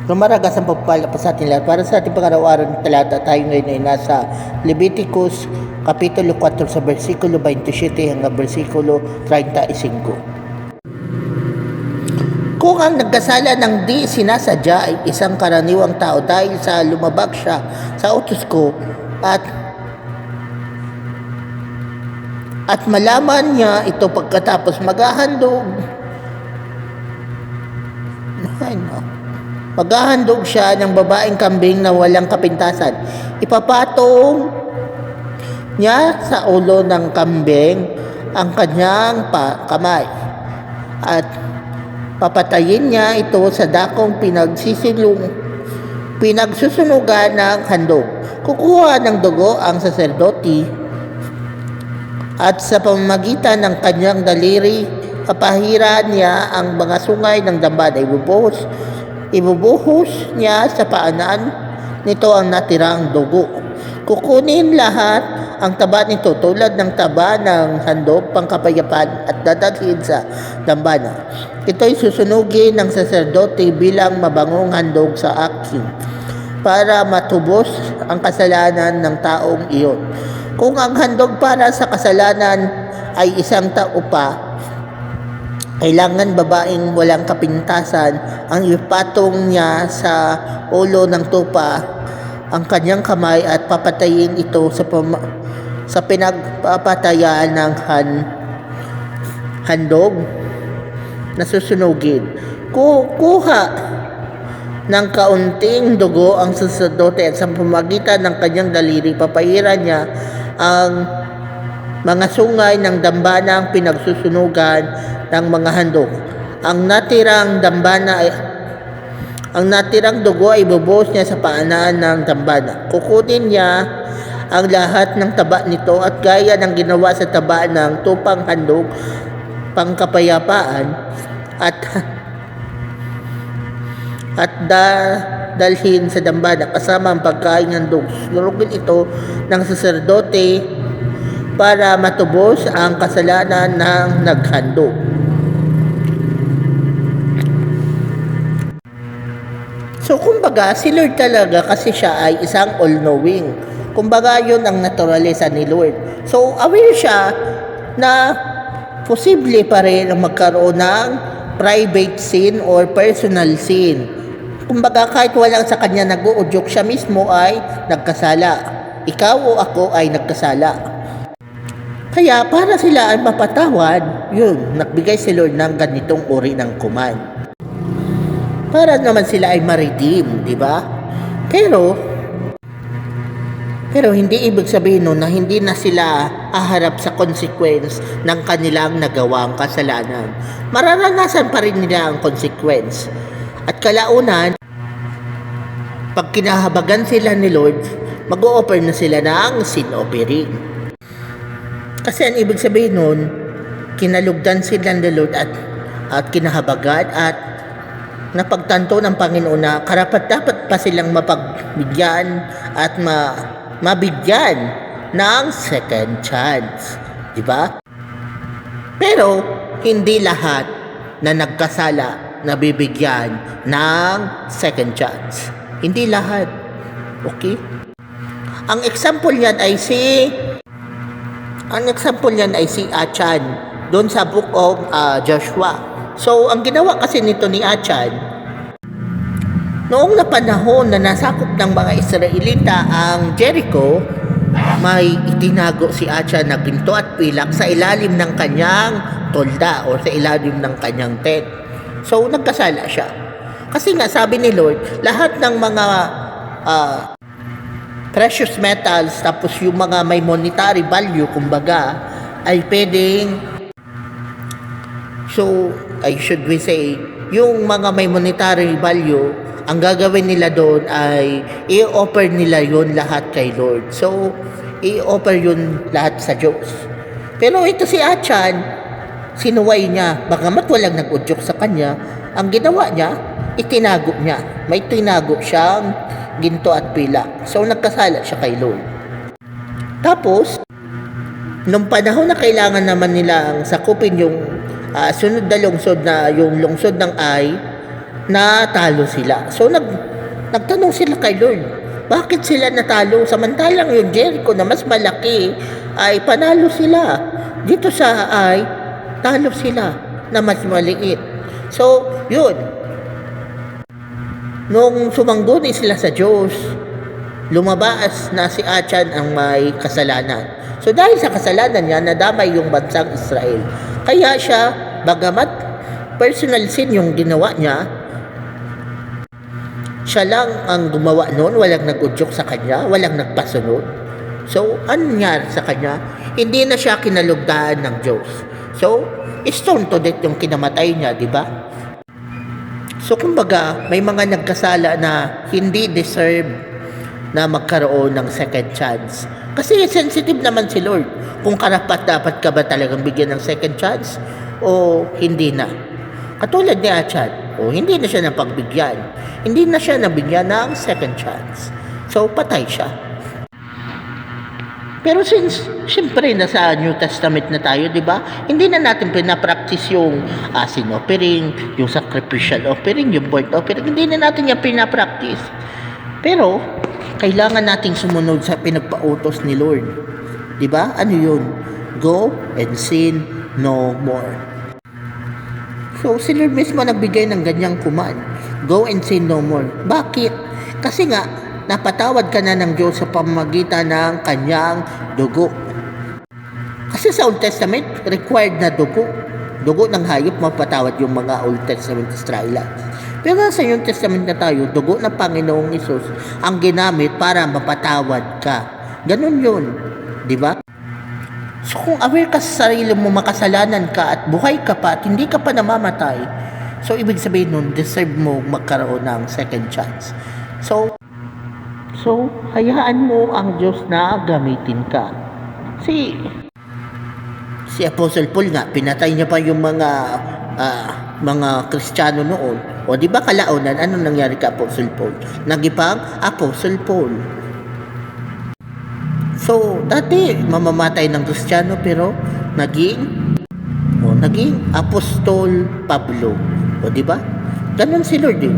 Lumaragas ang pagpala pa sa ating lahat. Para sa ating pangaraw-araw ng talata, tayo ngayon ay nasa Leviticus Kapitulo 4 sa versikulo 27 hanggang versikulo 35. Kung ang nagkasala ng di sinasadya ay isang karaniwang tao dahil sa lumabag siya sa utos ko at malaman niya ito pagkatapos maghahandog siya ng babaeng kambing na walang kapintasan. Ipapatong niya sa ulo ng kambing ang kanyang kamay at papatayin niya ito sa dakong pinagsusunugan ng handog. Kukuha ng dugo ang saserdoti at sa pamamagitan ng kanyang daliri papahiran niya ang mga sungay ng dambana. Ibubuhos niya sa paanan nito ang natirang dugo. Kukunin lahat ang taba nito tulad ng taba ng handog pangkapayapaan at dadalhin sa dambana. Ito'y susunugin ng saserdote bilang mabangong handog sa akin para matubos ang kasalanan ng taong iyon. Kung ang handog para sa kasalanan ay isang tao pa, kailangan babaeng walang kapintasan ang ipatong niya sa ulo ng tupa ang kanyang kamay at papatayin ito sa pinagpapatayan ng handog na susunugin. Kuha ng kaunting dugo ang saserdote at sa pamamagitan ng kanyang daliri papahiran niya ang mga sungay ng dambana ang pinagsusunugan ng mga handog. Ang natirang dugo ay ibubuhos niya sa paanan ng dambana. Kukunin niya ang lahat ng taba nito at gaya ng ginawa sa taba ng tupang handog pangkapayapaan at dalhin sa dambana kasama ang pagkain ng handog. Sunugin ito ng saserdote para matubos ang kasalanan ng naghandog. So kumbaga, si Lord talaga kasi siya ay isang all-knowing. Kumbaga, yun ang naturalesa ni Lord. So aware siya na posible pa rin ang magkaroon ng private sin or personal sin. Kumbaga, kahit walang sa kanya nag-uudyok, siya mismo ay nagkasala. Ikaw o ako ay nagkasala. Kaya para sila ay mapatawad, yun, nagbigay si Lord ng ganitong uri ng command. Para naman sila ay ma-redeem, di ba? Pero hindi ibig sabihin nun na hindi na sila aharap sa consequence ng kanilang nagawang kasalanan. Mararanasan pa rin nila ang consequence. At kalaunan, pag kinahabagan sila ni Lord, mag-o-offer na sila ng sin offering. Kasi ang ibig sabihin nun, kinalugdan sila ng Lord at kinahabagan at napagtanto ng Panginoon na karapat-dapat pa silang mapagbigyan at mabigyan ng second chance. Diba? Pero, hindi lahat na nagkasala nabibigyan ng second chance. Hindi lahat. Okay? Ang example niyan ay si Achan doon sa book of Joshua. So, ang ginawa kasi nito ni Achan, noong napanahon na nasakop ng mga Israelita ang Jericho, may itinago si Achan na ginto at pilak sa ilalim ng kanyang tolda o sa ilalim ng kanyang tent. So, nagkasala siya. Kasi nga sabi ni Lord, lahat ng mga precious metals, tapos yung mga may monetary value, kumbaga, ay pwedeng, yung mga may monetary value, ang gagawin nila doon ay i-offer nila yun lahat kay Lord. So, i-offer yun lahat sa Diyos. Pero ito si Achan, sinuway niya, bagamat walang nag-udyok sa kanya, ang ginawa niya, itinago niya. May tinago siyang ginto at pilak. So, nagkasala siya kay Lord. Tapos, nung panahon na kailangan naman nilang sakupin yung sunod na lungsod na yung lungsod ng Ai, natalo sila. So nagtanong sila kay Lord, bakit sila natalo samantalang yung Jericho na mas malaki ay panalo sila. Dito sa ay talo sila na mas maliit. So, yun. Nung sumangguni sila sa Diyos, lumabas na si Achan ang may kasalanan. So dahil sa kasalanan niya, nadamay yung bansang Israel. Kaya siya, bagamat personal sin yung ginawa niya, siya lang ang gumawa noon, walang nag-udyok sa kanya, walang nagpasunod. So, ano nangyari sa kanya? Hindi na siya kinalugdaan ng Diyos. So, stone to death yung kinamatay niya, di ba? So, kumbaga, may mga nagkasala na hindi deserve na magkaroon ng second chance. Kasi sensitive naman si Lord kung karapat-dapat ka ba talagang bigyan ng second chance o hindi na. Katulad ni Achan, hindi na siya napagbigyan. Hindi na siya nabigyan ng second chance. So, patay siya. Pero since, siyempre, nasa New Testament na tayo, di ba? Hindi na natin pinapractice yung sin offering, yung sacrificial offering, yung burnt offering. Hindi na natin yung pinapractice. Pero, kailangan nating sumunod sa pinagpautos ni Lord. Di ba? Ano yun? Go and sin no more. So, si Lord mismo nagbigay ng ganyang command. Go and sin no more. Bakit? Kasi nga, napatawad ka na ng Diyos sa pamamagitan ng kanyang dugo. Kasi sa Old Testament, required na dugo. Dugo ng hayop, mapatawad yung mga Old Testament Israelites. Pero sa New Testament na tayo, dugo ng Panginoong Isus ang ginamit para mapatawad ka. Ganun yun. Di ba? So kung aware ka sa sarili mo, makasalanan ka at buhay ka pa at hindi ka pa namamatay, so ibig sabihin nun, deserve mo magkaroon ng second chance. So hayaan mo ang Diyos na gamitin ka. Si Apostle Paul nga, pinatay niya pa yung mga Kristiyano noon. O di ba kalaunan, anong nangyari kay Apostle Paul? Nagipang Apostle Paul. So, dati mamamatay ng Kristiyano pero naging Apostol Pablo. O di ba? Ganun si Lord eh.